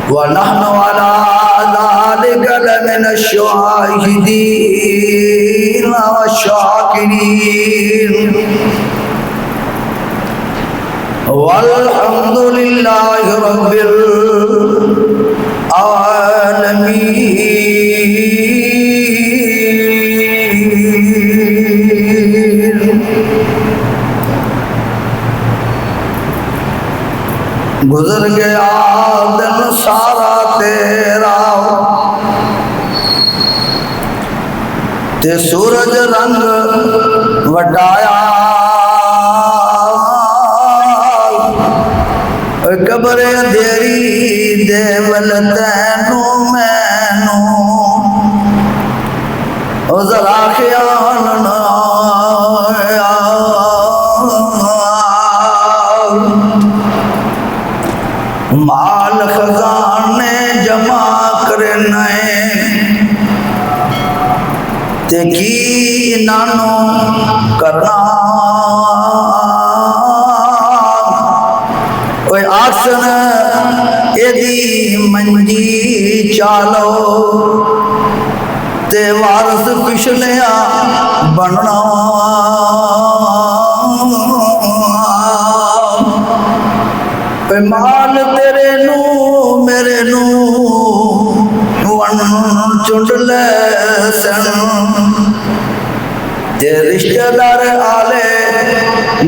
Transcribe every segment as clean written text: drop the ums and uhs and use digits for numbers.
ونحن على ذلك لمن الشاهدين والشاكرين والحمد لله رب العالمين. گزر گیا دن سارا تیرا تے سورج رنگ وڈایا، قبر اندھیری دے ول تینوں مینوں او ذرا خیال نہ آیا. مال خزانے جمع کرنے تے کی انہوں کرنا، کوئی آسن ایدی منجی چالو تے وارث پچھلیا بننا. مال تیرے نو میرے نو ون چنڈ لے سن تے رشتہ دار آلے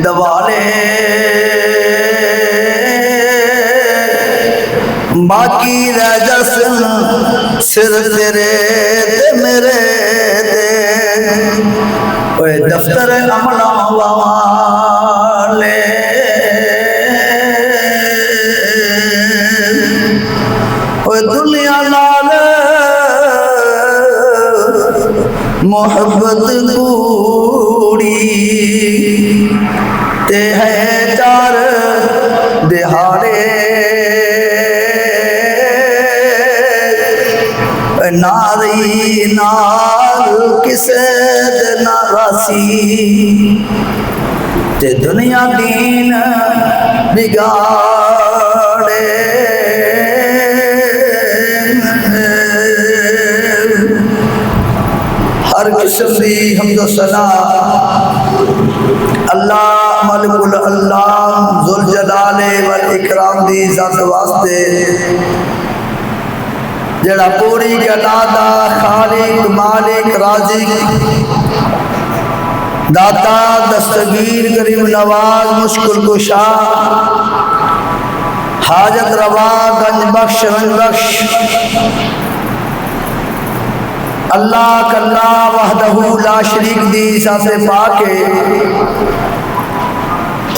دوالے، باقی رہ جسن سر تیرے تے میرے تے. اوے دفتر امنا والے دنیا نال محبت کوڑی تے ہے چار دہاڑے، ناری نال کسے دے ناراسی تے دنیا دین بگاڑے. ہر قسم دی حمد و ثنا اللہ ملک اللہ ذوالجلال والاکرام دی ذات واسطے جڑا پوری کائنات خالق مالک رازق داتا دستگیر کریم نواز مشکل کشا حاجت روا گنج بخش رنج بخش اللہ کلا وحدہ لا شریک دی ذات پاک ہے.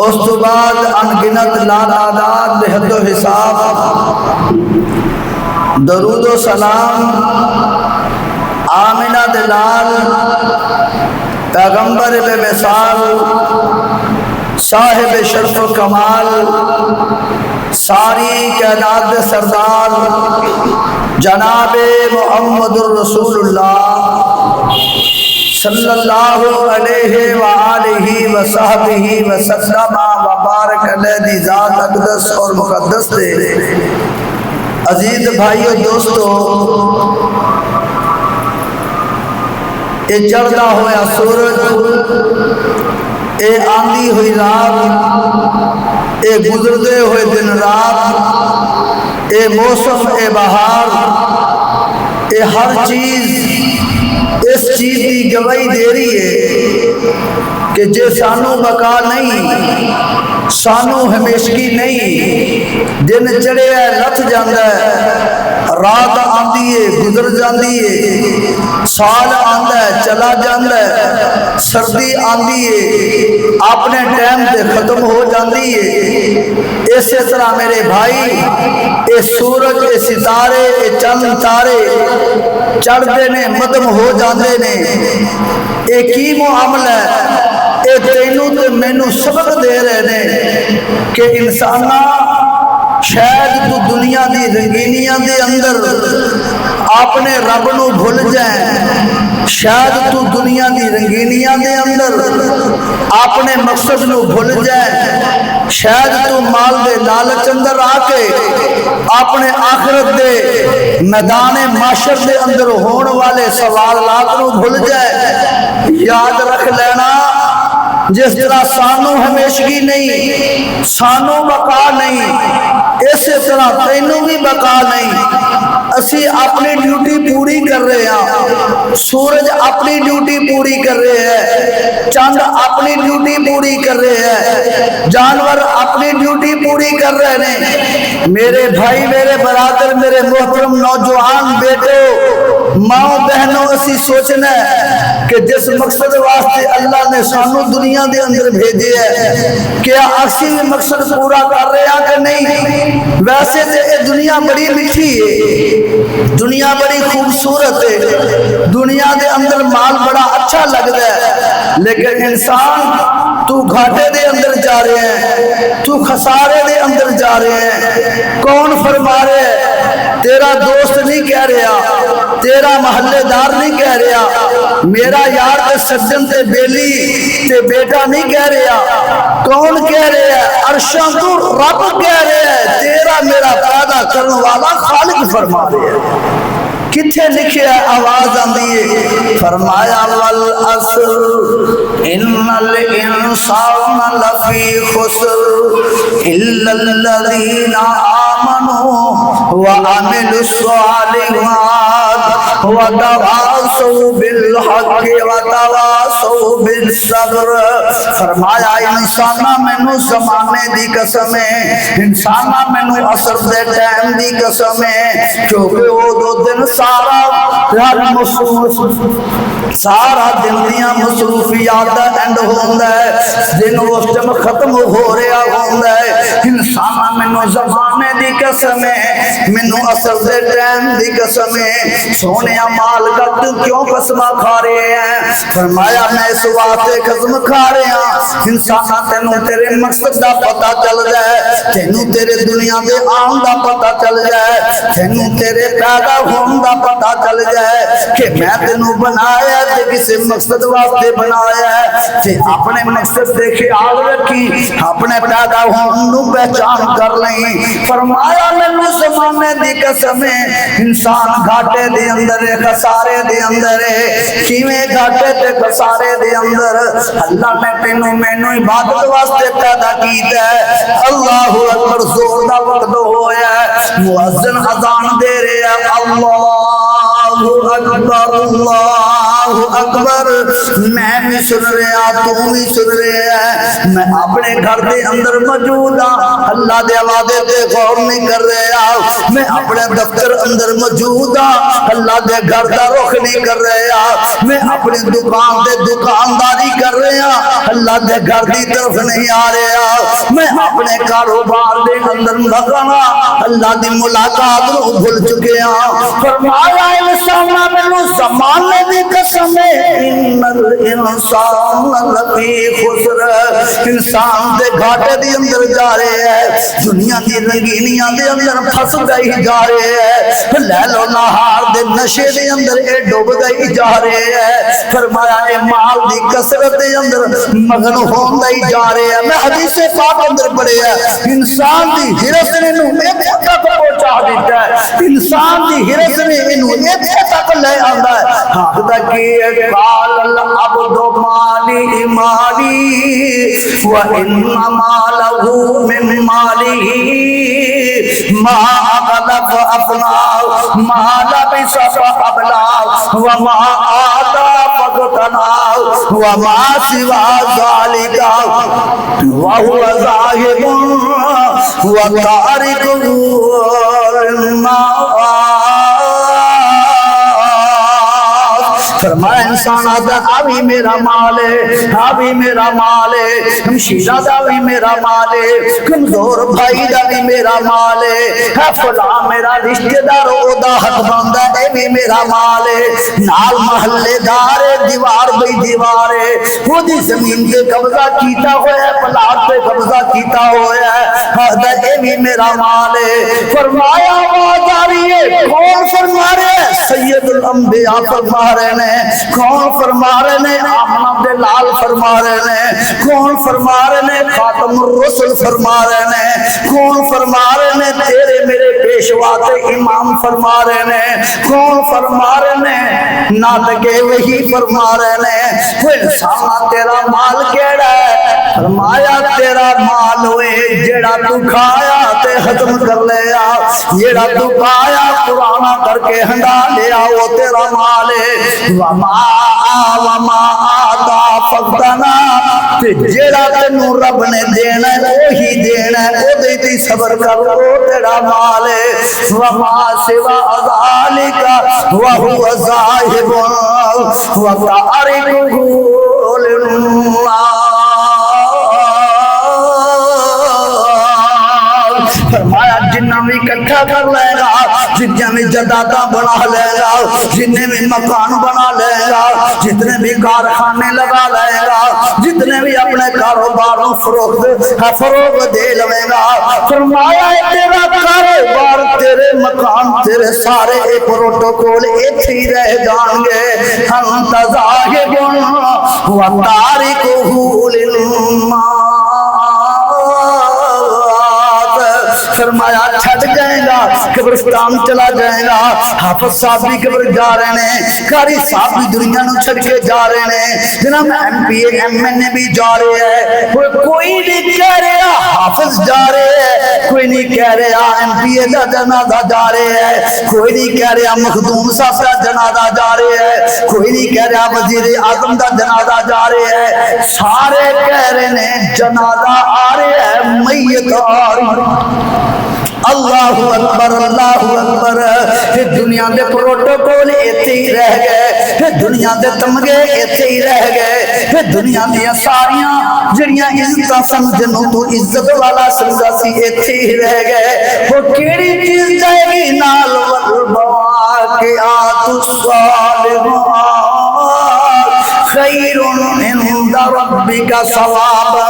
اس تو بعد انگنت لا تعداد بے حد و حساب درود و سلام آمنہ دلال پیغمبر بے مثال صاحب شرف و کمال ساری کائنات سردار جناب محمد الرسول اللہ صلی اللہ علیہ وآلہ وصحبہ وسلم وبارک علیہ دی ذات اقدس اور مقدس دے. عزیز بھائیو دوستو، اے چڑھتا ہویا سورج، اے آندھی ہوئی رات، اے گزردے ہوئے دن رات، اے موسم اے بہار، اے ہر چیز اس چیز کی گواہی دے رہی ہے کہ جے سانو بقا نہیں، سانو ہمیشگی نہیں، دن چڑھے ہے لتھ جاندہ ہے، رات آندھی ہے گزر جاندی ہے، سال آندہ ہے چلا جاندہ ہے، سردی آندھی ہے اپنے ٹائم سے ختم ہو جاندی ہے. اسی طرح میرے بھائی اے سورج اے ستارے اے چند تارے چڑھتے نے مدم ہو جاندے نے. اے کی معاملہ ہے؟ اے تینوں تے مینوں سبق دے رہے نے کہ انسانہ شاید تو دنیا دی رنگینیاں دے اندر اپنے رب نو بھول جائے، شاید تو دنیا دی رنگینیاں دے اندر اپنے مقصد نو بھول جائے، شاید تو مال دے لالچ اندر آ کے اپنے آخرت دے میدان معاشر دے اندر ہون والے سوالات نو بھول جائے۔ یاد رکھ لینا، جس طرح سانو ہمیشگی نہیں، سانو بقا نہیں، اسی طرح تینوں بھی بقا نہیں۔ اسی اپنی ڈیوٹی پوری کر رہے ہیں، سورج اپنی ڈیوٹی پوری کر رہے ہیں، چاند اپنی ڈیوٹی پوری کر رہے ہیں، جانور اپنی ڈیوٹی پوری کر رہے ہیں۔ میرے بھائی، میرے برادر، میرے محترم نوجوان بیٹو، ماں بہنوں، اسی سوچنا ہے کہ جس مقصد واسطے اللہ نے سانو دنیا دے اندر بھیجے ہے، کیا اسی بھی مقصد پورا کر رہے ہیں کہ نہیں؟ ویسے تو یہ دنیا بڑی میٹھی ہے، دنیا بڑی خوبصورت ہے، دنیا دے اندر مال بڑا اچھا لگتا ہے، لیکن انسان تو گھاٹے دے اندر جا رہے ہیں، تو خسارے دے اندر جا رہے ہیں۔ کون فرما رہے ہیں؟ تیرا دوست نہیں کہہ رہا، تیرا محلے دار نہیں کہہ رہا، میرا یار تے سجن تے بیلی تے بیٹا نہیں کہہ رہا۔ کون کہہ رہے ہیں؟ عرشاں تو رب کہہ رہے ہیں، تیرا میرا پیدا کرنے والا خالق فرما رہے ہیں۔ کتھے لکھے ہے؟ آواز آندی ہے، فرمایا والعصر ان الانسان لفی خسر الا الذین آمنوا وعملوا الصالحات وتواصوا بالحق وتواصوا بالصبر۔ فرمایا انسانا مینوں زمانے دی قسم ہے، انسانا مینوں عصر دے ٹائم دی قسم ہے، کیونکہ وہ دو دن سارا دن دیاں مصروفیات دا اینڈ ہوندا ہے، دن اس ٹائم ختم ہو رہا ہوندا ہے۔ انسان مینوں زمانے دی قسم ہے، مینوں عصر دے ٹائم دی قسم ہے، سونیا مال کا کیوں قسم کھا رہے ہیں؟ فرمایا میں اس واسطے قسم کھا رہے ہیں انسان تینوں تیرے مقصد دا پتہ چل جائے، تینوں تیرے دنیا دے آن دا پتہ چل جائے، تینوں تیرے پیدا ہون دا پتہ چل جائے کہ میں تینوں بنایا تے کسی مقصد واسطے بنایا ہے، تے اپنے مقصد دے خیال رکھی، اپنے پیدا ہون نو پہچان کر لیں۔ فرمایا مینوں زمانے دی قسم ہے، انسان گھاٹے دے اندر ہے، خسارے دے اندر ہے۔ کیویں گھاٹے تے خسارے دے اندر؟ اللہ نے تینوں مینوں عبادت واسطے پیدا کیتا ہے۔ اللہ اکبر، زور دا وقت ہویا ہے، مؤذن اذان دے رہے ہیں، اللہ اکبر اللہ اکبر۔ میں بھی سن رہا، تو بھی سن رہے ہیں، میں اپنے گھر دے اندر موجود ہاں، اللہ دے وعدے تے غور نہیں کر رہا، میں اپنے دفتر اندر موجود ہاں، اللہ دے گھر دا رخ نہیں کر رہا، میں اپنی دکان دے دکانداری کر رہا، اللہ دے گھر دی طرف نہیں آ رہا، میں اپنے کاروبار دے اندر لگنا، اللہ دی ملاقات نو بھول چکے ہاں۔ فرمایا انسان مینوں زمانے دی قسم ہے، ان الانسان لفی خسر، انسان دے گھاٹے دی اندر جا رہے ہیں، دنیا دی رنگینیاں دے اندر پھس گئی جا رہے ہیں، لیل و نہار دے نشے دے اندر اے ڈوب گئی جا رہے ہیں۔ فرمایا اے مال دی کثرت دے اندر مغن ہوندے جا رہے ہیں۔ میں حدیث پاک اندر پڑھے ہے، انسان دی ہرس نے انہوں ایتھے تک پہنچا دیتا ہے، انسان دی ہرس نے انہوں ایتھے تک لے آندا ہے، حقدہ کی قال العبد مالی مالی وَإِنَّ مَالَهُ مِنْ مَالِهِ مَا أَخَذَ فَأَفْنَاهُ مَا لَبِثَ فَأَبْلَاهُ وَمَا آتَى فَاغْتَنَاهُ وَمَا سِوَى ذَلِكَ وَهُوَ ذَاهِبٌ وَتَارِكٌ فرمایا انسان آتا ابھی میرا مال ہے، ابھی میرا مال ہے، ہمشیرہ دا بھی میرا مال ہے، کمزور بھائی دا بھی میرا مال ہے، فلاں میرا رشتہ دار دا حق بندہ اے بھی میرا مال ہے، نال محلے دار دیوار بھئی دیوار ہے، وہ دی زمین پہ قبضہ کیتا ہوا ہے، پلاٹ پہ قبضہ کیتا ہوا ہے، ہے اے بھی میرا مال ہے۔ فرمایا آواز آ رہی ہے، کون فرما رہے ہیں؟ سید الانبیاء فرما رہے ہیں۔ کون فرما رہے ہیں؟ آمنہ بلال فرما رہے ہیں۔ کون فرما رہے ہیں؟ خاتم الرسل فرما رہے ہیں۔ کون فرما رہے ہیں؟ تیرے میرے پیشوات امام فرما رہے ہیں۔ کون فرما رہے ہیں؟ نادگے وہی فرما رہے ہیں۔ وہ انسان تیرا مال کیڑا ہے؟ فرمایا تیرا مال ہوئے جیڑا تو کھایا تے ختم کر لیا، جیڑا تو پایا قرآن کر کے ہنڈا لیا، وہ تیرا مال ہے۔ وما آتا فقدنا، تے جیڑا تینوں رب نے دینا ہے وہی دینا ہے، وہ دیتی صبر کر، وہ تیرا مال ہے۔ وما سوا ذالک وہو ذاہب وتارکہ للناس۔ فرمایا جنہ بھی اکٹھا کر لے گا، جتنے بھی جدادہ بنا لے گا، جتنے بھی مکان بنا لے گا، جتنے بھی کارخانے لگا لے گا، جتنے بھی اپنے کاروباروں فروغ دے لے گا، فرمایا تیرا کاروبار تیرے مکان تیرے سارے ایک پروٹوکول ایک ہی رہ جائیں گے۔ انت ذاہب و تارکہ للناس۔ فرمایا چھٹ جائے گا، قبرستان چلا جائے گا۔ حافظ صاحب بھی قبر جا رہے ہیں، قاری صاحب بھی دنیا نو چھڑ کے جا رہے ہیں، جناب M P A M N A بھی جا رہے ہیں۔ کوئی نہیں کہہ رہا حافظ جا رہے ہیں، کوئی نہیں کہہ رہا ایم پی اے دا جنازہ جا رہے ہیں، کوئی نہیں کہہ رہا مخدوم صاحب دا جنازہ جا رہے ہیں، کوئی نہیں کہہ رہا وزیر اعظم دا جنازہ جا رہے ہیں۔ سارے کہہ رہے ہیں جنازہ آ رہے ہیں، میت آ رہی ہے۔ اللہ اکبر اللہ اکبر۔ پھر دنیا دے پروٹوکول ایتھے ہی رہ گئے، پھر دنیا دے تمغے ایتھے ہی رہ گئے، پھر دنیا دیا ساریاں جڑیاں عزتاں سمجھنوں تو عزت والا سمجھا سی ایتھے ہی رہ گئے۔ وہ کیڑی چیز جائے گی نال والبواقعات الصالحات خیر عند ربک ثوابا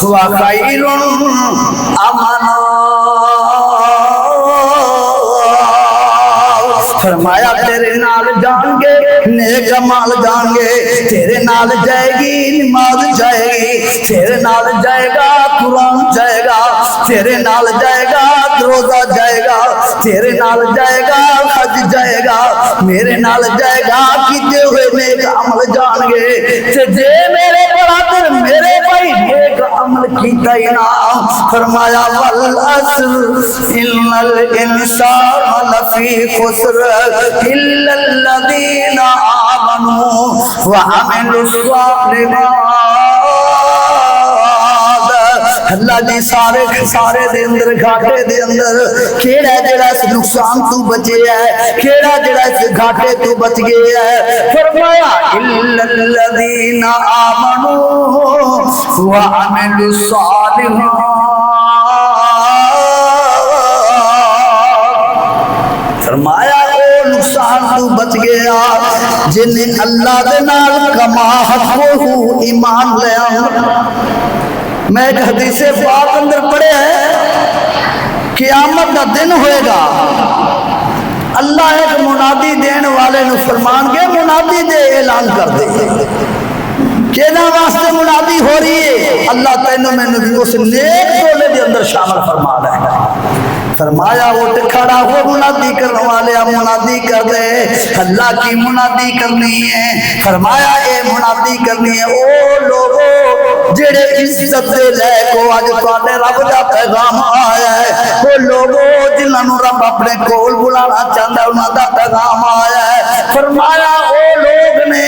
وخیر امنا۔ فرمایا تیرے نال جان گے نیک مال جان گے، تیرے نال جائے گی نماز جائے گی، تیرے نال جائے گا قرآن جائے گا، تیرے نال جائے گا روزہ جائے گا، تیرے نال جائے گا حج جائے گا، میرے نال جائے گا کیتے ہوئے نیک عمل جان گے۔ تے جے میرے برادر میرے بھائی نیک عمل کیتا ہی نہ، فرمایا والعصر ان الانسان لفی خسر الا الذین آمنوا وعملوا الصالحات۔ اللہ جی سارے خسارے دے اندر گھاٹے دے اندر کیڑا جڑا اس نقصان تو بچے ہے، کیڑا جڑا اس گھاٹے تو بچ گیا ہے؟ فرمایا الا الذین آمنوا وعملوا الصالحات۔ فرمایا او نقصان تو بچ گیا جن اللہ دے نال کما حقو ایمان لے آؤں۔ میں ایک حدیث پاک اندر پڑھے ہے، قیامت کا دن ہوئے گا، اللہ ایک منادی دین والے نو فرمان کے منادی دے اعلان کر دے۔ کہنا واسطے منادی ہو رہی ہے؟ اللہ تینوں میں نبی اس نیک ٹولے دے اندر شامل فرما رہا ہے۔ فرمایا اٹھ کھڑا ہو منادی کرنے والے منادی کر دے، اللہ کی منادی کرنی ہے۔ فرمایا اے منادی کرنی ہے او لوگو جڑے عزت دے لے کو آج تواڈے رب دا پیغام آیا ہے، او لوگو جنہاں نوں رب اپنے کول بلانا چاہندا ہے انہاں دا پیغام آیا ہے۔ فرمایا او لوگ نے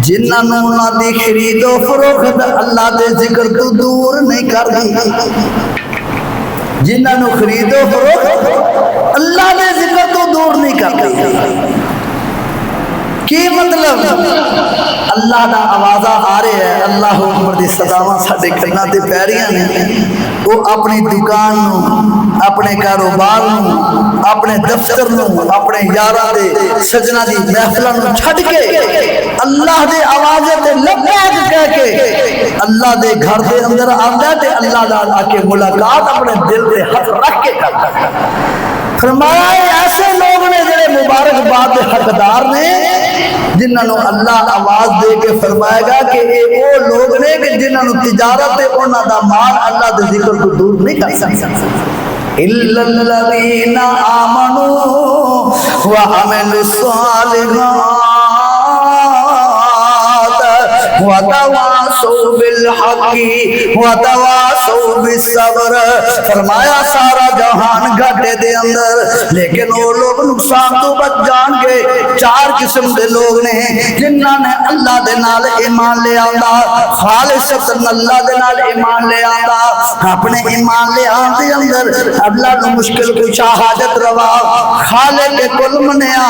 جنہاں نوں انہاں دی خرید و فروخت اللہ دے ذکر تو دور نہیں کر دی، جنہاں نوں خرید و فروخت اللہ دے ذکر تو دور نہیں کرتے۔ کی مطلب اللہ دا آوازہ آ رہے ہیں، اللہ اکبر دی صداواں ساڈے کناں تے پہ رہیاں نے، وہ اپنی دکان نو، اپنے کاروبار نو، اپنے دفتر نو، اپنے یاراں دے سجنا دی محفلاں نو چھڈ کے اللہ دے آوازے تے لبیک کہہ کے اللہ دے گھر دے اندر آندا تے اللہ نال آ کے ملاقات اپنے دل تے ہاتھ رکھ کے کردا ہے۔ فرمایا ایسے لوگ نے جڑے مبارکباد کے حقدار نے، جنہاں نو اللہ آواز دے کے فرمائے گا کہ اے وہ لوگ نے کہ جنہاں نو تجارت انہاں دا مال اللہ دے ذکر کو دور نہیں کر سکتا۔ الا الذین آمنوا وعملوا الصالحات وتواصوا بالحق وتواصوا بالصبر۔ فرمایا سارا جہان گھاٹے دے اندر، لیکن وہ لوگ نقصان تو بچ جان گے۔ چار قسم دے لوگ نے جنہاں نے اللہ دے نال ایمان لے آندا، خالصتاً اللہ دے نال ایمان لے آندا، اپنے ایمان لے آن دے اندر اللہ نو مشکل کشا حاجت روا خالق کل منیا،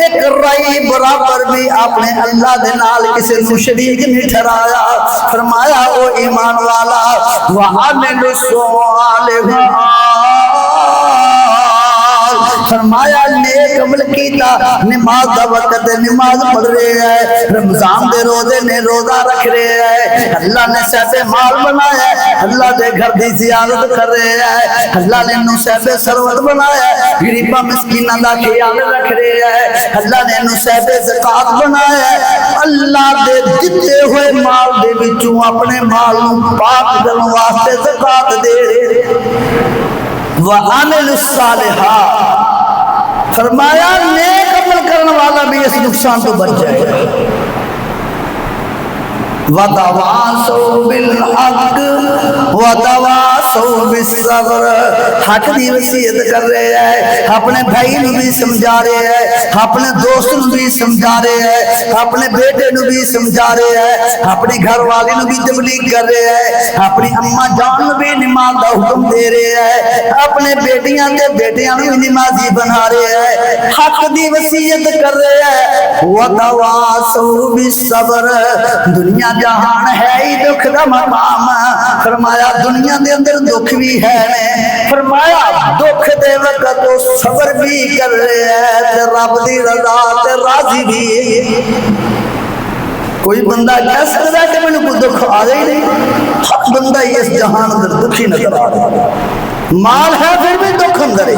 ایک رائی برابر بھی اپنے اللہ دے نال کسی نو شریک نہیں ٹھہرایا۔ فرمایا او ایمان والا وعمل الصالحات، فرمایا نیک عمل کیتا، نماز دا وقت نماز پڑھ رہے ہیں، رمضان دے روزے نے روزہ رکھ رہے ہیں، اللہ نے صحب مال بنایا ہے، اللہ دے گھر دی زیارت کر رہے ہیں، اللہ نے انہوں صحب سروت بنایا ہے، غریبہ مسکینہ دا خیال رکھ رہے ہیں، اللہ نے انہوں صحب زکاة بنایا ہے، اللہ دے جتے ہوئے مال دے بچوں اپنے مال پاک کرنے واسطے زکاة دے رہے ہیں۔ وعمل الصالحات، فرمایا نیک عمل کرنے والا بھی اس نقصان تو بچ جائے گا۔ وَتَوَاصَوْا بِالْحَقِّ وَتَوَاصَوْا بِالصَّبْرِ، حق دی وصیت کر رہے ہیں، اپنے بھائی نو بھی سمجھا رہے ہیں، اپنے دوست نو بھی سمجھا رہے ہیں، اپنے بیٹے نو بھی سمجھا رہے ہیں، اپنی گھر والی نو بھی تبلیغ کر رہے ہیں، اپنی اماں جان نو بھی نماز دا حکم دے رہے ہیں، اپنے بیٹیاں تے بیٹیاں نو بھی نمازی بنا رہے ہیں، حق دی وصیت کر رہے ہیں۔ وَتَوَاصَوْا بِالصَّبْرِ، دنیا جہان ہے ہی دکھ دا مقام، فرمایا دنیا دے اندر دکھ بھی ہے، فرمایا دکھ دے وقت تو صبر بھی کر رہے ہیں، تے رب دی رضا تے راضی بھی۔ کوئی بندہ کہہ سکتا ہے کہ میں نے کوئی دکھ آ گئی نہیں؟ ہر بندہ اس جہان اندر دکھی نظر آ رہا ہے، مال ہے پھر بھی دکھ اندر ہے،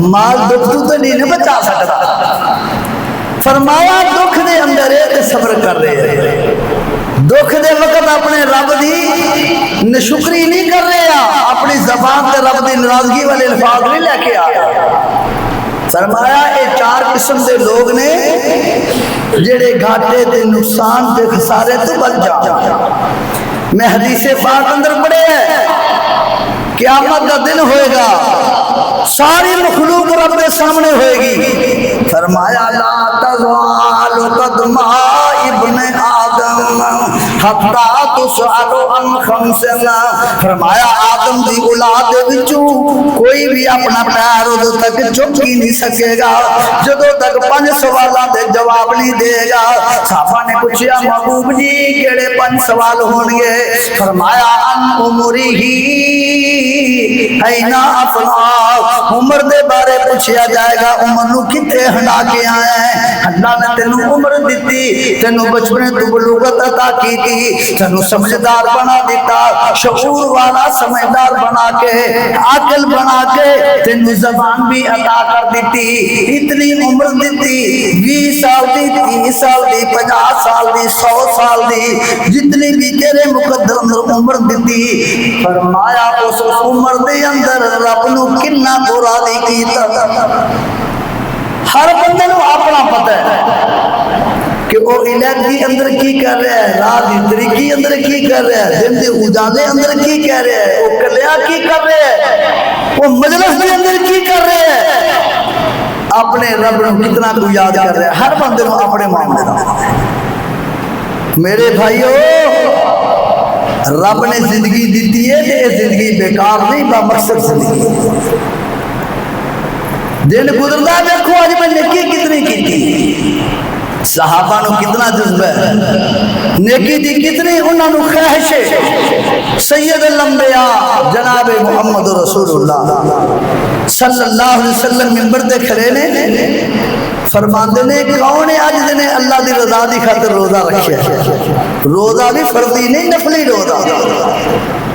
مال دکھ تو نہیں بچا سکتا۔ فرمایا دکھ دے اندر ہے صبر کر رہے ہیں، دکھ دے وقت اپنے رب دی نشکری نہیں کر رہے ہیں، اپنی زبان تے رب دی ناراضگی والے الفاظ نہیں لے کے آ رہے۔ فرمایا یہ چار قسم دے لوگ نے جڑے گھاٹے تے نقصان تے خسارے تو بچ جا۔ میں حدیث پاک اندر پڑھے ہے، قیامت کا دن ہوئے گا، ساری مخلوق رب کے سامنے ہوئے گی، فرمایا لا تزال قدم ابن آدم حتی تسأل عن خمس، فرمایا آدم دی اولاد وچوں کوئی بھی اپنا پیر ادو تک چک ہی نہیں سکے گا جدو تک 5 سوالاں دے جواب نہیں دے گا۔ صحابہ نے پوچھا محبوب جی کیڑے 5 سوال ہون گے؟ فرمایا ان عمری اینا افنا، عمر دے بارے پوچھیا جائے گا، عمر نو کتے ہنڈا کے آیا ہے، اللہ نے تینو عمر دیتی، تینو بچپنے تو بلوغت عطا کی تھی، تینو سمجھدار بنا دیتا، شعور والا سمجھدار بنا کے عقل بنا کے تینو زبان بھی عطا کر دیتی، اتنی عمر دیتی، 20 سال دی، 30 سال دی، 50 سال دی، 100 سال دی، جتنی بھی تیرے مقدر اندر عمر دیتی۔ فرمایا اس عمر دے اندر رب نو کنا برا نہیں کیتا۔ ہر بندے نو اپنا پتہ ہے کہ وہ علاقے اندر کی کر رہا ہے، رات کی طریقی اندر کی کر رہا ہے، دن دے اجالے اندر کی کر رہا ہے، وہ کلیا کی کر رہا ہے، وہ مجلس کے اندر کی کر رہا ہے، اپنے رب نو کتنا کو یاد کر رہا ہے۔ ہر بندے نو اپنے معاملے دا۔ میرے بھائیو رب نے زندگی دیتی ہے کہ یہ زندگی بیکار نہیں، با مقصد زندگی دن گزرتا دیکھو آج میں نکی کتنی کی تھی، صحابہ نو کتنا جذبہ ہے، نیکی دی کتنی انہاں نو خواہش ہے۔ سید الانبیاء جناب محمد رسول اللہ صلی اللہ علیہ وسلم منبر دے کھڑے نے، فرماندے نے کون ہے اج نے اللہ دی رضا دی خاطر روزہ رکھیا ہے؟ روزہ بھی فرضی نہیں، نفلی روزہ۔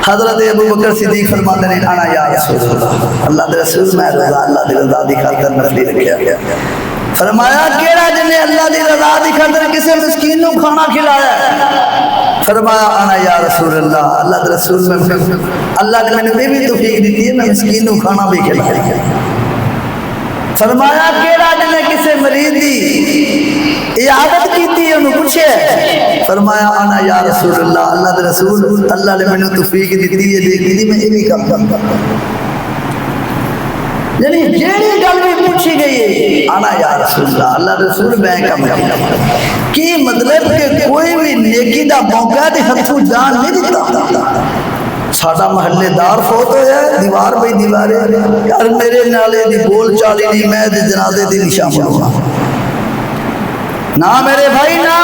حضرت ابو بکر صدیق فرماتے ہیں انا یا رسول اللہ، اللہ دے رسول میں روزہ اللہ دی رضا دی خاطر نفلی رکھیا گیا۔ فرمایا کیڑا جنے اللہ دی رضا دی خاطر کسی مسکین نو کھانا کھلایا ہے؟ فرمایا انا یا رسول اللہ، اللہ دے رسول میں اللہ نے میں بھی توفیق دیتی ہے میں مسکین نو کھانا بھی کھلایا۔ فرمایا کیڑا جنے کسی مریض دی عادت کیتی انہوں پوچھے؟ فرمایا انا یا رسول اللہ، اللہ دے رسول اللہ نے میں توفیق دیتی ہے دیکھی دی میں یہ بھی کام کرتا ہوں۔ یعنی جیڑی گل بھی پوچھی گئی ہے انا یا رسول اللہ، اللہ رسول میں کام کرتا کی مطلب کہ کوئی بھی نیکی دا موقع دے ہتھوں جان نہیں دیتا۔ ساڈا محلے دار فوت ہویا ہے، دیوار بھئی دیوارے یار میرے نالے دی بول چالی نہیں، میں دے جنازے دی نہیں شامل ہوا نہ میرے بھائی، نہ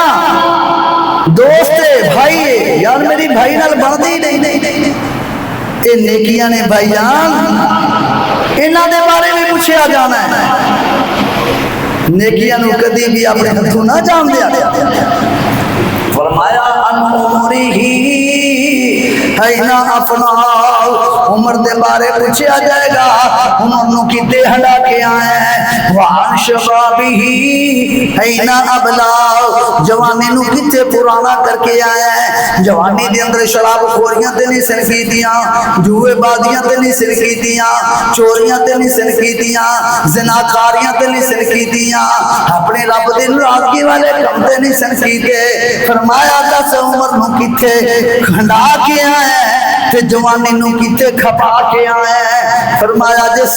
دوست بھائی یار میری بھائی نال بندی نہیں۔ اے نیکیاں نے بھائی جان، انہاں دے بارے میں پوچھا جانا ہے، نیکیاں نو کدی بھی اپنے ہتھوں نہ جان دیا۔ فرمایا ان عمری ہی اینا اپنا عمر دے بارے پوچھا جائے گا، عمر نو کتے ہلا کے آئے ہیں، وعن شبابی ہی اینا ابلا، جوانی نو کتے پرانا کر کے آئے ہیں، جوانی دے اندر شراب خوریاں تے نہیں سن کی دیاں، جوئے بازیاں تے نہیں سن کی دیاں، چوریاں تے نہیں سن کی دیاں، زناکاریاں تے نہیں سن کی دیاں، اپنے رب دے ناراضگی والے کم تے نہیں سن کی دے۔ فرمایا دس عمر نو کتے کھنڈا کے آئے ہیں تے جوانی نو کتے کھپا کے آئے ہیں۔ فرمایا جس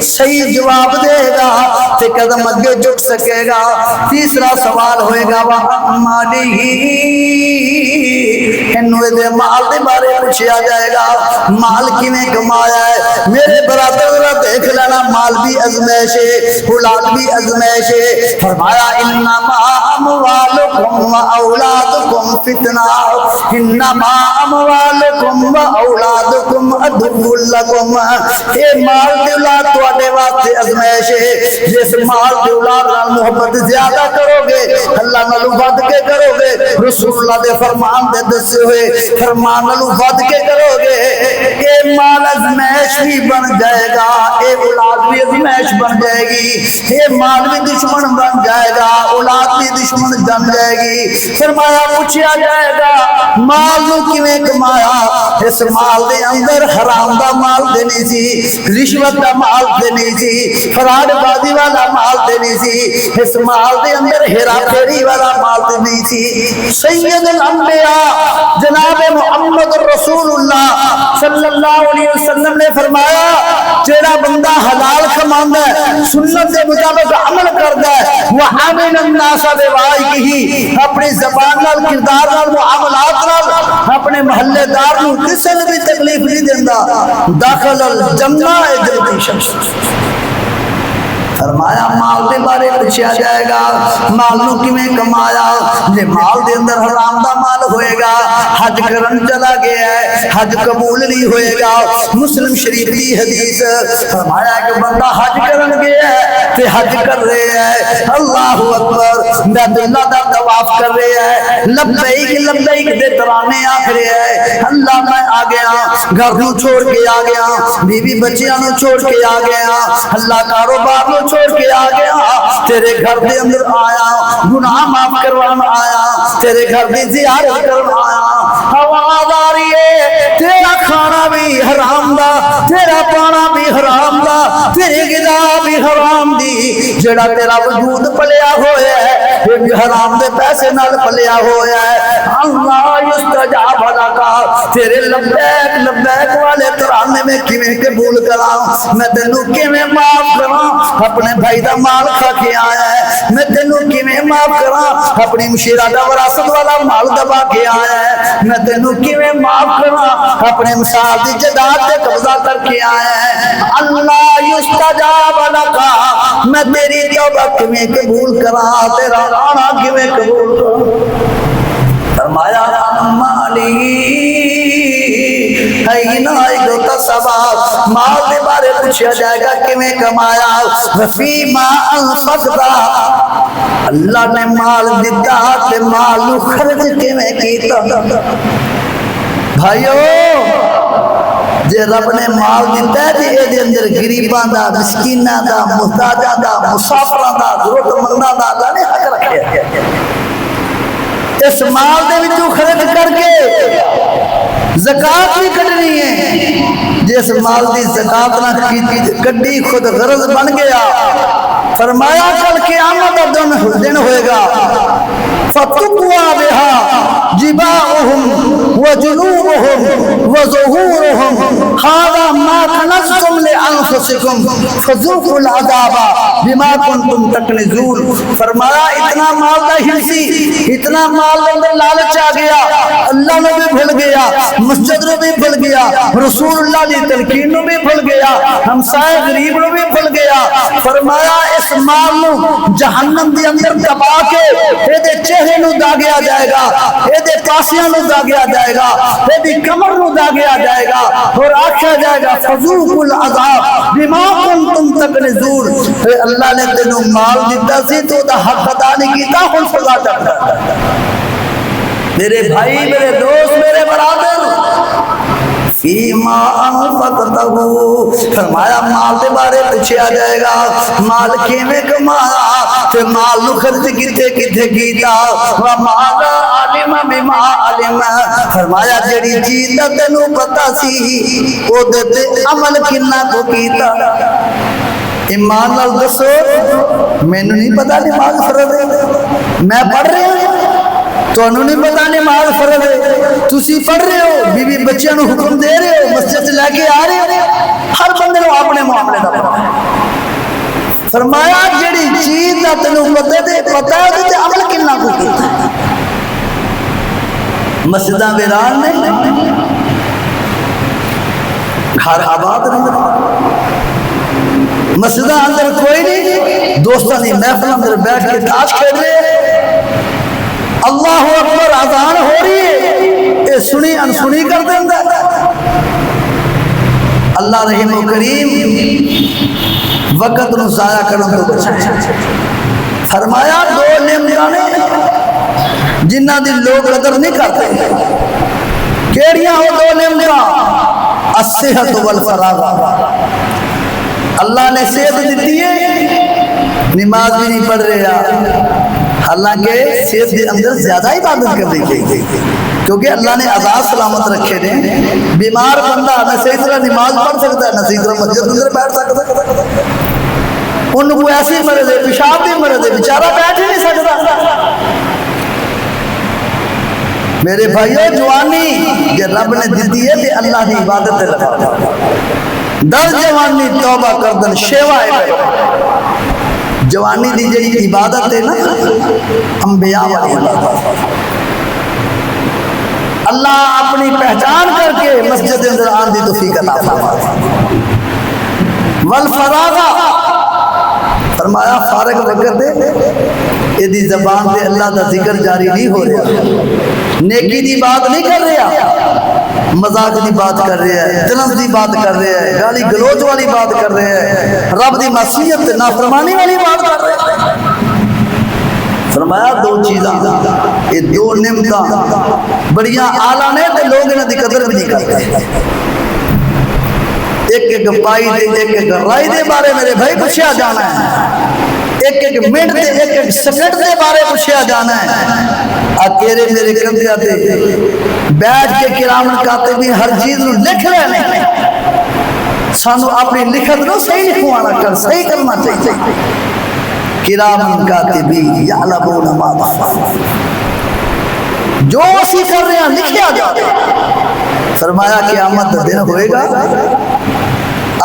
صحیح جواب دے گا تے قدم اگے جھک سکے گا۔ تیسرا سوال ہوئے گا وَأَمَّالِهِ، انہوں دے مال دے بارے پوچھا جائے گا، مال کینے کمایا ہے؟ میرے برادر ذرا دیکھ لینا، مال بھی ازمیش ہے، اولاد بھی ازمیش ہے۔ فرمایا انما اموالکم و اولادکم فتنہ، انما اموالکم و اولادکم عدو لکم، اے مال دی اولاد تواڈے واسطے ازمیش ہے۔ جس مال دی اولاد نال محبت زیادہ کرو گے، اللہ نال ود کے کرو گے، رسول اللہ دے فرمان دے دسے ہوئے فرمان نال ود کے کرو گے، اے مال ازمیش بھی بن جائے گا، اے اولاد بھی ازمیش بن جائے گی، اے مال بھی دشمن بن جائے گا، اولاد بھی دشمن بن جائے گی۔ فرمایا پوچھا جائے گا مال نو کیویں کمایا؟ اس مال دے اندر حرام دا مال تے نہیں سی، رشوت دا مال تے نہیں سی، فراڈ بازی والا مال تے نہیں سی، اس مال دے اندر ہیرا پھیری والا مال تے نہیں سی۔ سید الانبیاء جناب محمد رسول اللہ صلی اللہ علیہ وسلم نے فرمایا جیڑا بندہ حلال کماندا ہے، سنت دے مطابق عمل کردا ہے، وَعَمِلَ النَّاسَ بِوَعِيِهِ، اپنی زبان نال کردار نال معاملات نال اپنے محلے دار نو کسی بھی تکلیف نہیں دیندا، داخل الجنہ ہے جلدی شخص۔ فرمایا مال دے بارے پوچھا جائے گا، مال نو کیویں کمایا؟ جے مال دے اندر حرام دا مال ہوئے گا، حج کرن چلا گیا ہے، حج قبول نہیں ہوئے گا۔ مسلم شریف دی حدیث فرمایا کہ بندہ حج کرن گیا ہے تے حج کر رہے ہیں، اللہ اکبر، بیت اللہ دا طواف کر رہے ہیں، لبیک لبیک دے ترانے آکھ رہے ہیں، اللہ میں آ گیا، گھر نو چھوڑ کے آ گیا، بیوی بچیاں نو چھوڑ کے آ گیا، اللہ کاروبار نو چھوڑ کے آ گیا، تیرے گھر دے اندر آیا، گناہ معاف کروانا آیا، تیرے گھر دی زیارت کرنا آیا، آواز آ رہی ہے تیرا کھانا بھی حرام دا، تیرا پانا بھی حرام دا، تیری غذا بھی حرام دی، جڑا تیرا وجود پلیا ہویا ہے یہ بھی حرام دے پیسے نال پلیا ہویا ہے۔ اللہ یستجاب لکا، تیرے لبیک لبیک والے ترانے میں کیویں قبول کراں، میں تینوں کیویں معاف کراں، اپنے بھائی دا مال کھا کے آیا ہے، میں تینوں کیویں معاف کراں، اپنی مشیرہ دا وراثت والا مال دبا کے آیا ہے، میں تینوں کیویں معاف کراں، اپنے مثال دی جائیداد تے قبضہ کر کے آیا ہے۔ اللہ یستجاب لکا، میں تیری توبہ کیویں قبول کراں، تیرا آنا کیویں قبول کراں؟ فرمایا مالی ہے نا ایک سبا، مال دے بارے پوچھا جائے گا کیویں کمایا، وفی ما انفقتا، اللہ نے مال دیتا تے مال خرچ کیویں کیتا۔ بھائیو جے رب نے مال دیتا ہے تے دے اندر غریباں دا، مسکیناں دا، محتاجاں دا، مسافراں دا، ضرورت منداں دا اللہ نے حق رکھیا۔ اس مال دے وچوں خرچ کر کے زکات بھی کڈنی ہے، جس مال دی زکات نہ کڈی خود غرض بن گیا، فرمایا کل قیامت کا دن ہوئے گا، فتقوا بها جباؤهم وجنوبهم وظهورهم هذا ما كنزتم لانفسكم فذوقوا العذاب بما كنتم تكنزون۔ فرمایا اتنا مال دا حصی، اتنا مال اندر لالچ آ گیا، اللہ نے بھی بھول گیا، مسجد نے بھی بھول گیا، رسول اللہ دی تلقین نے بھی بھول گیا، ہمسائے غریب نے بھی بھول گیا۔ فرمایا اس مال نو جہنم دی اندر دبا کے اے دے چہرے نو داغیا جائے گا، اے دے پاسیاں نو داغیا جائے گا، اے دی کمر نو داغیا جائے گا، اور آکھا جائے گا فذوقوا العذاب بما کنتم تکنزون۔ اے اللہ نے تینوں مال دیتا سی تو دا حق ادا نہیں کیتا، ہن سزا چکتا۔ میرے بھائی، میرے دوست، میرے برادر، فیما انفقتہ، فرمایا مال دے بارے پوچھا جائے گا، مال کیویں کمایا تے مال نو خرچ کتے کتے کیتا، ومال علم بما علم، فرمایا جڑی چیز دا تینوں پتہ سی او دے تے عمل کنا کو کیتا۔ ایمان نال دسو، مینوں نہیں پتہ نماز فرض ہے، میں پڑھ رہا ہوں، تو انہوں نے پتا نماز فرض ہے، تسی پڑھ رہے ہو، بیوی بچیاں نو حکم دے رہے ہو، مسجد سے لے کے آ رہے ہو، ہر بندے نو اپنے معاملے دا پتہ ہے۔ فرمایا جڑی چیز دا تینوں پتہ ہے تے عمل کنا کو کیتا۔ مسجداں ویران نے، گھر آباد نہیں، مسجداں اندر کوئی نہیں، دوستاں دی محفل اندر بیٹھ کے تاش کھیل رہے، اللہ اکبر اذان ہو رہی ہے، اے سنی انسنی کر دیندا۔ اللہ رحیم و کریم وقت نو ضائع کرن تو بچائے۔ فرمایا دو نعمتاں نے جنہاں دی لوگ قدر نہیں کرتے، کیڑیاں ہو دو نعمتاں؟ الصحت والفراغ، اللہ نے صحت دیتی ہے، نماز بھی نہیں پڑھ رہا، حالانکہ صحت کے اندر زیادہ عبادت کرنی چاہیے، کیونکہ اللہ نے عذاب سلامت رکھے ہیں۔ بیمار بندہ نہ صحیح طرح نماز پڑھ سکتا ہے، نہ صحیح طرح مسجد کے اندر بیٹھ سکتا ہے، ان کو ایسی مرض ہے، پیشاب کی مرض ہے، بیچارہ بیٹھ ہی نہیں سکتا۔ میرے بھائیو، جوانی جو رب نے دیتی ہے تے اللہ کی عبادت لگا، در جوانی توبہ کردن شیوائے بے، جوانی دی جڑی عبادت ہے نا، انبیاء والی عبادت، اللہ اپنی پہچان کر کے مسجد اندر آن دی توفیق عطا فرمائے۔ والفراغ، فرمایا فارغ وقت دے یہ دی زبان دے اللہ دا ذکر جاری نہیں ہو رہا، نیکی دی بات نہیں کر رہا، مذاق دی بات کر رہا ہے، جنس دی بات کر رہا ہے، گالی گلوچ والی بات کر رہا ہے، رب دی معصیت نافرمانی والی بات کر رہا ہے۔ فرمایا دو چیزاں، یہ دو نعمتاں بڑیاں اعلیٰ نے تے لوگ انہاں دی قدر بھی نہیں کرتے۔ ایک ایک پائی دے، ایک ایک رائی دے بارے میرے بھائی پوچھا جانا ہے، ایک ایک منٹ دے، ایک ایک سیکنڈ دے بارے پوچھا جانا ہے۔ اکیرے میرے کندھیاں تے بیٹھ کے کرام کاتبین ہر چیز نو لکھ رہے ہیں، سانو اپنی لکھت نو صحیح لکھوانا کر، صحیح کرنا چاہیے۔ کرام کاتبین یعلمون ما تفعلون، جو اسی کر رہے ہیں لکھیا جاتا ہے۔ فرمایا قیامت دن ہوئے گا،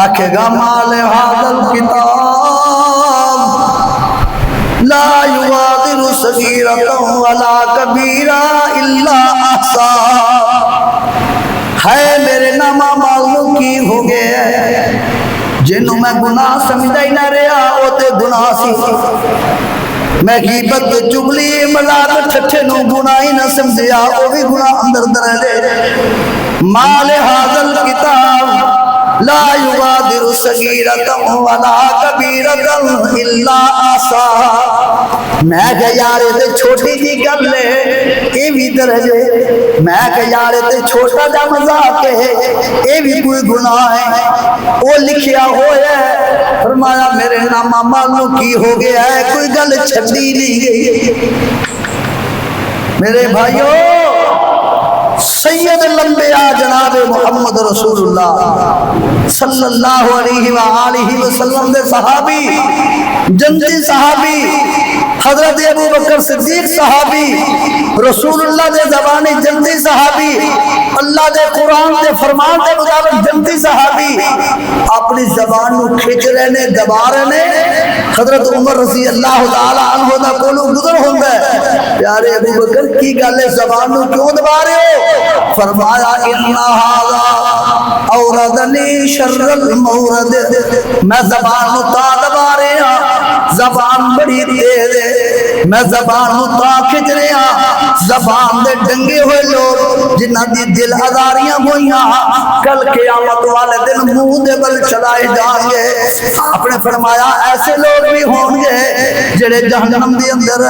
آکھے گا مال حاضر کتاب لا یغادر صغیرۃ ولا کبیرہ الا احصاها، ہے میرے نامہ معلوم کی ہو گئے جن جنوں میں گناہ سمجھدا ہی نہ رہا او تے گناہ سی میں غیبت چگلی مذاق ٹھٹھے نو گناہ ہی نہ سمجھیا او بھی گناہ اندر در لے مال حاضل کتاب لا یغادر صغیرۃ ولا کبیرۃ الا احصاها میں کہ یار تے چھوٹی جی گل ہے اے بھی درجے میں کہ یار تے چھوٹا جا مذاق ہے اے بھی کوئی گناہ ہے وہ لکھیا ہوا ہے فرمایا میرے نامہ مالوں کی ہو گیا ہے کوئی گل چھڈی نہیں گئی میرے بھائیو سید الانبیاء جناب محمد رسول اللہ صلی اللہ علیہ وآلہ وسلم دے صحابی جنتی صحابی حضرت ابو بکر صدیق صحابی رسول اللہ دے زبانی جنتی صحابی اللہ دے قرآن دے فرمان دے مطابق جنتی صحابی اپنی زبان نو کھچ رہے نے دبا رہے نے حضرت عمر رضی اللہ تعالی عنہ دا کولو گزر ہوندا ہے پیارے ابو بکر کی گل ہے زبان نو کیوں دبا رہے ہو فرمایا ان ھذا اوردنی شر المورد میں زبان نو تا دبا رہا زبان بڑی تیز ہے میں زبان نو تا کھچ رہا زبان دے ڈنگے ہوئے لوگ جنہاں دی دل آزاریاں ہوئیاں کل قیامت والے دن منہ دے بل چلائے جان گے اپنے فرمایا ایسے لوگ بھی ہوں گے جڑے جہنم دے اندر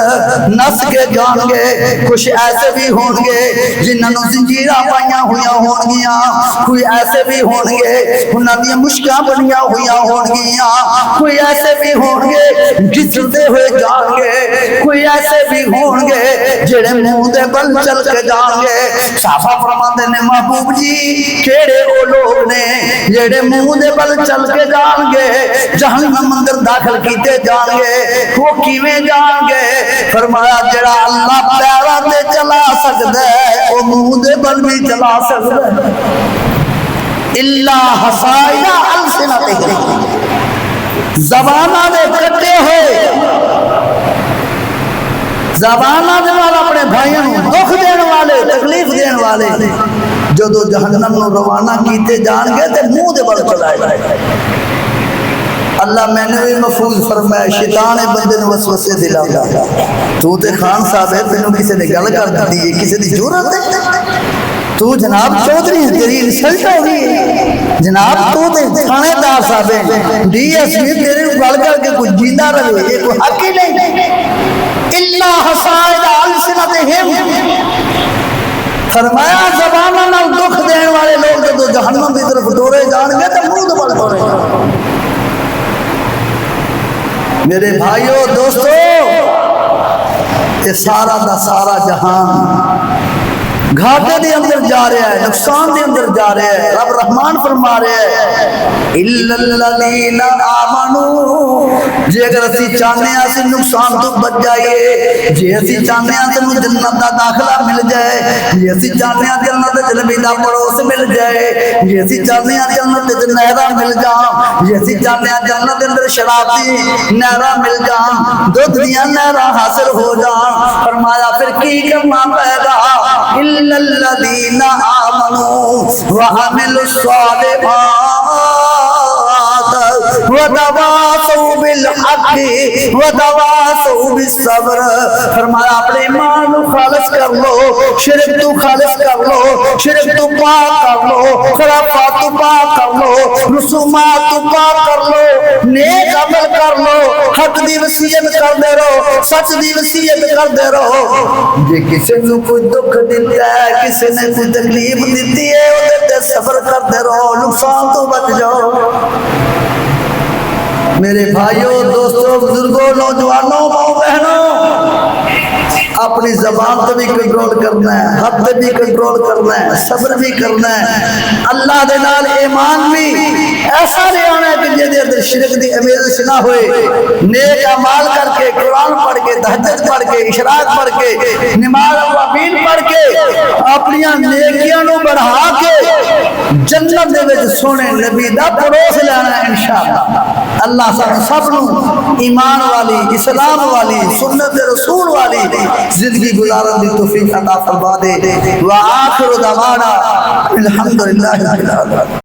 نس کے جان گے کچھ ایسے بھی ہوں گے جنہاں نو زنجیراں پائیاں ہویاں ہون گیاں کوئی ایسے بھی ہون گے انہاں دی مشکاں بنیاں ہویاں ہون گیاں کوئی ایسے بھی ہون گے گھستے ہوئے جان گے کوئی ایسے بھی ہون گے جڑے منہ دے بل چل کے جان گے صحابہ فرماندے نے محبوب جی کیڑے او لوگ نے جڑے منہ دے بل چل کے جان گے جہنم اندر داخل کیتے جان گے وہ کیویں جان گے فرمایا جڑا اللہ پیرا تے چلا سکدا ہے او منہ دے بل بھی چلا سکدا ہے الا حصائا السنتہ زبانہ دے کٹے ہوئے زبانہ دے والا اپنے بھائیوں دکھ دین والے تکلیف دین والے جدو جہنم نو روانہ کیتے جان گے تے منہ دے بل چلائے جائے اللہ میں نے بھی محفوظ فرمایا شیطان بندے نو وسوسے دلاوندا تو تے خان صاحب ہے تینوں کسی نے گل کر دتی ہے کسی دی ضرورت ہے تو جناب چودھری ہے تیری انسلٹ ہو گئی جناب تو تے تھانے دار صاحب ہے ڈی ایس پی تیرے گل کر کے کچھ جیندا رہے یہ کوئی حق ہی نہیں الا حصائد السنتہم فرمایا زبانہ نال دکھ دین والے لوگ جدو جہنم کی طرف ڈورے جان گے تو منہ دے بل ڈورے میرے بھائیو دوستو یہ سارا دا سارا جہان گھاٹے دے اندر جا رہا ہے نقصان دے اندر جا رہا ہے رب رحمان فرما رہا ہے الا الذین آمنوا جے اگر اسی چاہنے ہیں اسی نقصان تو بچ جائیے جے اسی چاہنے ہیں تو جنت دا داخلہ مل جائے جے اسی چاہنے ہیں جنت جنبی دا پڑوس مل جائے جے اسی چاہنے ہیں جنت نہراں مل جان جے اسی چاہنے ہیں جنت دے اندر شراب دی نہراں مل جان دودھ دیاں نہراں حاصل ہو جان فرمایا پھر کی کرنا پے گا الا الذین آمنوا وعملوا الصالحات وتواصوا بالحق وتواصوا بالصبر فرمایا اپنے ایمان کو خالص کر لو شرک تو خالص کر لو شرک تو پاک کر لو خرافات تو پاک کر لو رسومات تو پاک کر لو نیک عمل کر لو حق دی وصیت کر دے رہو سچ دی وصیت کر دے رہو جے کسی کو کوئی دکھ دیتا ہے کسی نے کوئی تکلیف دیتی ہے وہ تے صبر کر دے رہو نقصان تو بچ جاؤ میرے بھائیوں دوستوں بزرگوں نوجوانوں ماؤں بہنوں اپنی زبان تے بھی کنٹرول کرنا ہے حق تے بھی کنٹرول کرنا ہے صبر بھی کرنا ہے اللہ دے نال ایمان بھی ایسا نہیں ہونا ہے کہ جے دے شرک دی امیزش نہ ہوئے نیک اعمال کر کے قرآن پڑھ کے تہجد پڑھ کے اشراق پڑھ کے نماز اوابین پڑھ کے اپنی نیکیاں نو بڑھا کے جنت دے وچ سونے نبی دا پڑوس لینا ہے انشاءاللہ اللہ سب نو ایمان والی اسلام والی سنت رسول والی زندگی گزارن دی توفیق عطا فرما دے وآخر دعوانا الحمدللہ رب العالمین